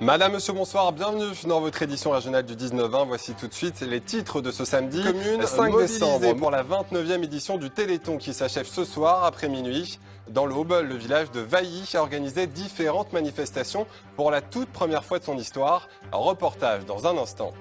Madame, monsieur, bonsoir, bienvenue dans votre édition régionale du 19-20. Voici tout de suite les titres de ce samedi. Commune 5 décembre pour la 29e édition du Téléthon qui s'achève ce soir après minuit. Dans l'Aube, le village de Vailly a organisé différentes manifestations pour la toute première fois de son histoire. Un reportage dans un instant.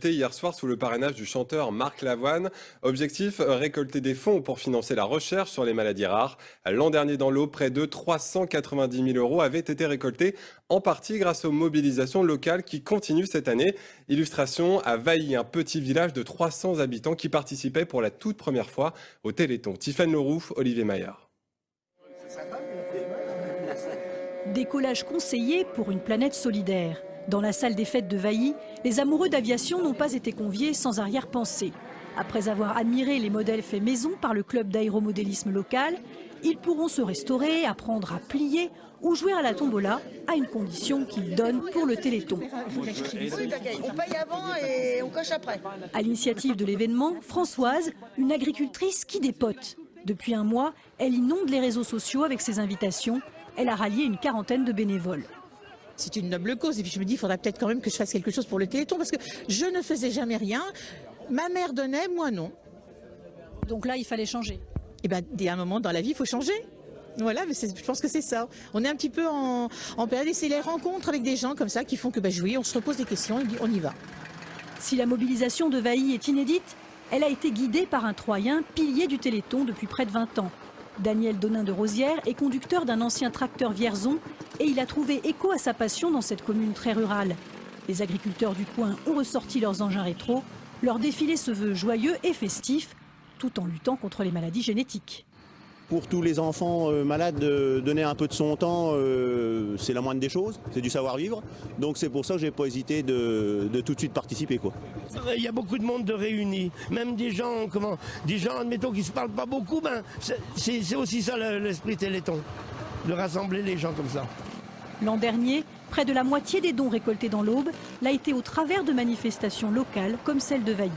Hier soir sous le parrainage du chanteur Marc Lavoine. Objectif, récolter des fonds pour financer la recherche sur les maladies rares. L'an dernier dans l'Aube, près de 390 000 € avaient été récoltés, en partie grâce aux mobilisations locales qui continuent cette année. Illustration à Vailly, un petit village de 300 habitants qui participait pour la toute première fois au Téléthon. Tiffaine Leroux, Olivier Maillard. Décollage conseillé pour une planète solidaire. Dans la salle des fêtes de Vailly, les amoureux d'aviation n'ont pas été conviés sans arrière-pensée. Après avoir admiré les modèles faits maison par le club d'aéromodélisme local, ils pourront se restaurer, apprendre à plier ou jouer à la tombola, à une condition qu'ils donnent pour le Téléthon. On paye avant et on coche après. À l'initiative de l'événement, Françoise, une agricultrice qui dépote. Depuis un mois, elle inonde les réseaux sociaux avec ses invitations. Elle a rallié une quarantaine de bénévoles. C'est une noble cause et puis je me dis il faudra peut-être quand même que je fasse quelque chose pour le Téléthon parce que je ne faisais jamais rien. Ma mère donnait, moi non. Donc là, il fallait changer. Et bien, il y a un moment dans la vie, il faut changer. Voilà, mais je pense que c'est ça. On est un petit peu en période et c'est les rencontres avec des gens comme ça qui font que oui, on se repose des questions et on y va. Si la mobilisation de Vailly est inédite, elle a été guidée par un Troyen, pilier du Téléthon depuis près de 20 ans. Daniel Donin de Rosière est conducteur d'un ancien tracteur Vierzon et il a trouvé écho à sa passion dans cette commune très rurale. Les agriculteurs du coin ont ressorti leurs engins rétro. Leur défilé se veut joyeux et festif, tout en luttant contre les maladies génétiques. Pour tous les enfants malades, donner un peu de son temps, c'est la moindre des choses, c'est du savoir-vivre. Donc c'est pour ça que je n'ai pas hésité de tout de suite participer, quoi. Il y a beaucoup de monde de réunis, même des gens, admettons, qui ne se parlent pas beaucoup, c'est aussi ça l'esprit Téléthon, de rassembler les gens comme ça. L'an dernier, près de la moitié des dons récoltés dans l'Aube l'a été au travers de manifestations locales comme celle de Vailly.